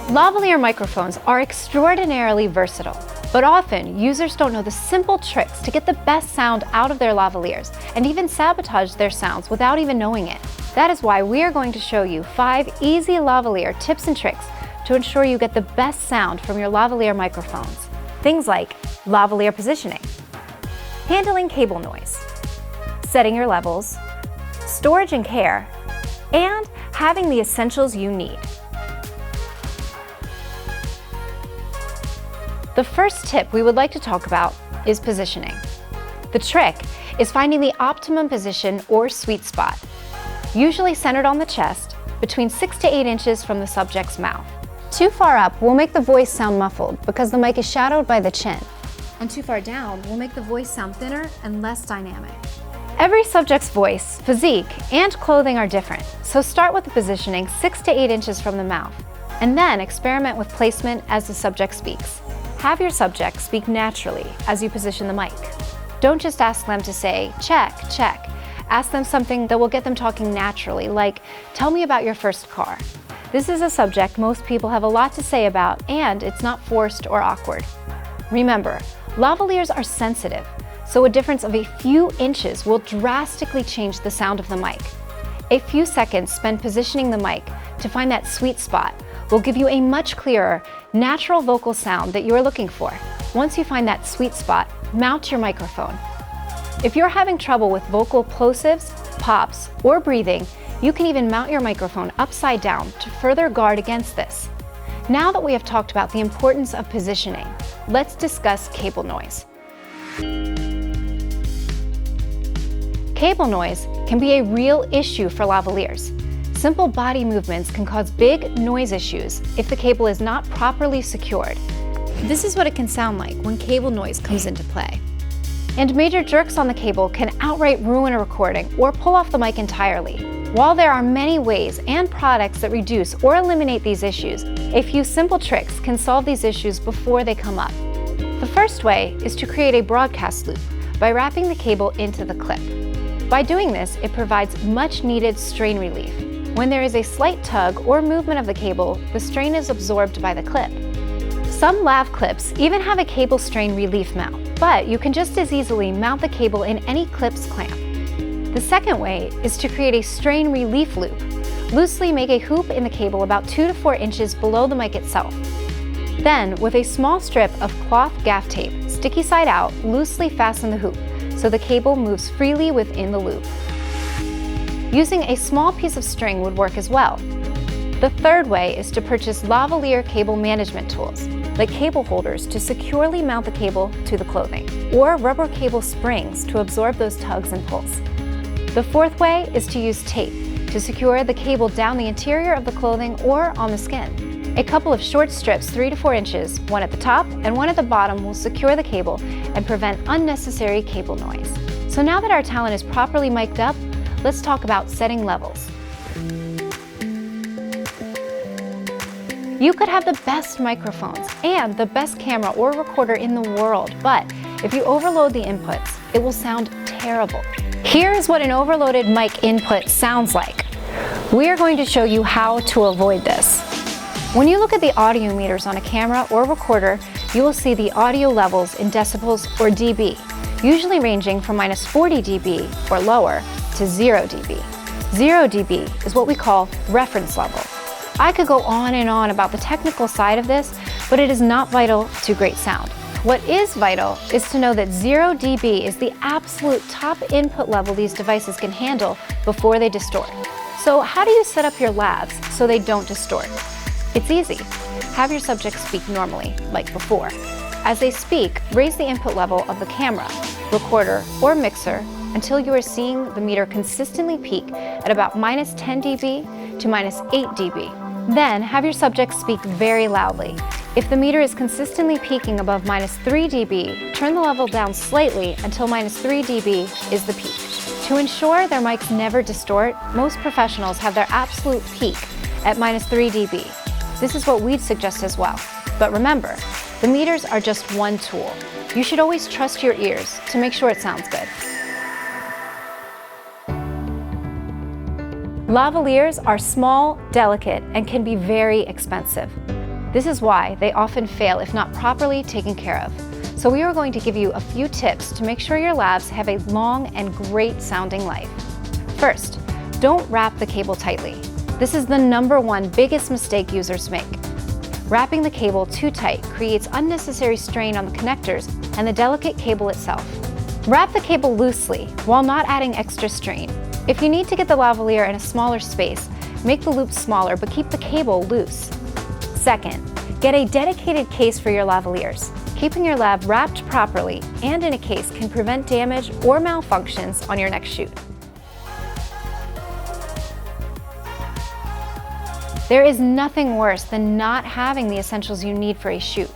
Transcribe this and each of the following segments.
Lavalier microphones are extraordinarily versatile, but often users don't know the simple tricks to get the best sound out of their lavaliers and even sabotage their sounds without even knowing it. That is why we are going to show you 5 easy lavalier tips and tricks to ensure you get the best sound from your lavalier microphones. Things like lavalier positioning, handling cable noise, setting your levels, storage and care, and having the essentials you need. The first tip we would like to talk about is positioning. The trick is finding the optimum position or sweet spot, usually centered on the chest, between 6 to 8 inches from the subject's mouth. Too far up will make the voice sound muffled because the mic is shadowed by the chin, and too far down will make the voice sound thinner and less dynamic. Every subject's voice, physique, and clothing are different, so start with the positioning 6 to 8 inches from the mouth, and then experiment with placement as the subject speaks. Have your subject speak naturally as you position the mic. Don't just ask them to say, check, check. Ask them something that will get them talking naturally, like, tell me about your first car. This is a subject most people have a lot to say about, and it's not forced or awkward. Remember, lavaliers are sensitive, so a difference of a few inches will drastically change the sound of the mic. A few seconds spent positioning the mic to find that sweet spot will give you a much clearer, natural vocal sound that you are looking for. Once you find that sweet spot, mount your microphone. If you're having trouble with vocal plosives, pops, or breathing, you can even mount your microphone upside down to further guard against this. Now that we have talked about the importance of positioning, let's discuss cable noise. Cable noise can be a real issue for lavaliers. Simple body movements can cause big noise issues if the cable is not properly secured. This is what it can sound like when cable noise comes into play. And major jerks on the cable can outright ruin a recording or pull off the mic entirely. While there are many ways and products that reduce or eliminate these issues, a few simple tricks can solve these issues before they come up. The first way is to create a broadcast loop by wrapping the cable into the clip. By doing this, it provides much needed strain relief. When there is a slight tug or movement of the cable, the strain is absorbed by the clip. Some lav clips even have a cable strain relief mount, but you can just as easily mount the cable in any clip's clamp. The second way is to create a strain relief loop. Loosely make a hoop in the cable about 2 to 4 inches below the mic itself. Then, with a small strip of cloth gaff tape, sticky side out, loosely fasten the hoop so the cable moves freely within the loop. Using a small piece of string would work as well. The third way is to purchase lavalier cable management tools, like cable holders to securely mount the cable to the clothing, or rubber cable springs to absorb those tugs and pulls. The fourth way is to use tape to secure the cable down the interior of the clothing or on the skin. A couple of short strips 3 to 4 inches, one at the top and one at the bottom, will secure the cable and prevent unnecessary cable noise. So now that our talent is properly mic'd up, let's talk about setting levels. You could have the best microphones and the best camera or recorder in the world, but if you overload the inputs, it will sound terrible. Here's what an overloaded mic input sounds like. We are going to show you how to avoid this. When you look at the audio meters on a camera or recorder, you will see the audio levels in decibels or dB, usually ranging from -40 dB or lower to 0 dB. 0 dB is what we call reference level. I could go on and on about the technical side of this, but it is not vital to great sound. What is vital is to know that 0 dB is the absolute top input level these devices can handle before they distort. So how do you set up your lavs so they don't distort? It's easy. Have your subject speak normally, like before. As they speak, raise the input level of the camera, recorder, or mixer until you are seeing the meter consistently peak at about -10 dB to -8 dB. Then have your subject speak very loudly. If the meter is consistently peaking above -3 dB, turn the level down slightly until -3 dB is the peak. To ensure their mics never distort, most professionals have their absolute peak at -3 dB. This is what we'd suggest as well. But remember, the meters are just one tool. You should always trust your ears to make sure it sounds good. Lavaliers are small, delicate, and can be very expensive. This is why they often fail if not properly taken care of. So we are going to give you a few tips to make sure your lavs have a long and great sounding life. First, don't wrap the cable tightly. This is the #1 biggest mistake users make. Wrapping the cable too tight creates unnecessary strain on the connectors and the delicate cable itself. Wrap the cable loosely while not adding extra strain. If you need to get the lavalier in a smaller space, make the loop smaller but keep the cable loose. Second, get a dedicated case for your lavaliers. Keeping your lav wrapped properly and in a case can prevent damage or malfunctions on your next shoot. There is nothing worse than not having the essentials you need for a shoot.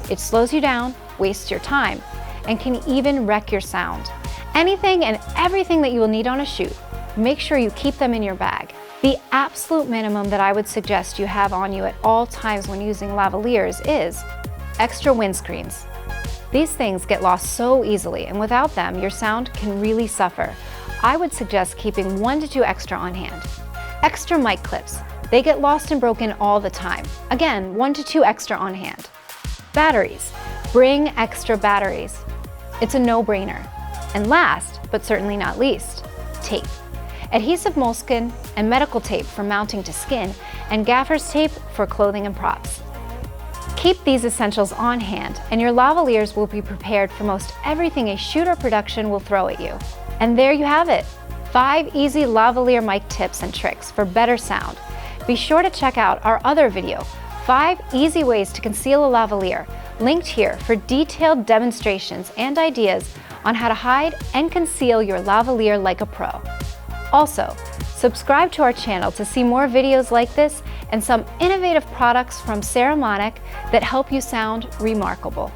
It slows you down, wastes your time, and can even wreck your sound. Anything and everything that you will need on a shoot, make sure you keep them in your bag. The absolute minimum that I would suggest you have on you at all times when using lavaliers is extra windscreens. These things get lost so easily, and without them, your sound can really suffer. I would suggest keeping 1 to 2 extra on hand. Extra mic clips. They get lost and broken all the time. Again, 1 to 2 extra on hand. Batteries. Bring extra batteries. It's a no-brainer. And last, but certainly not least, tape. Adhesive moleskin and medical tape for mounting to skin, and gaffer's tape for clothing and props. Keep these essentials on hand, and your lavaliers will be prepared for most everything a shoot or production will throw at you. And there you have it, 5 easy lavalier mic tips and tricks for better sound. Be sure to check out our other video, 5 easy ways to conceal a lavalier, linked here for detailed demonstrations and ideas on how to hide and conceal your lavalier like a pro. Also, subscribe to our channel to see more videos like this and some innovative products from Saramonic that help you sound remarkable.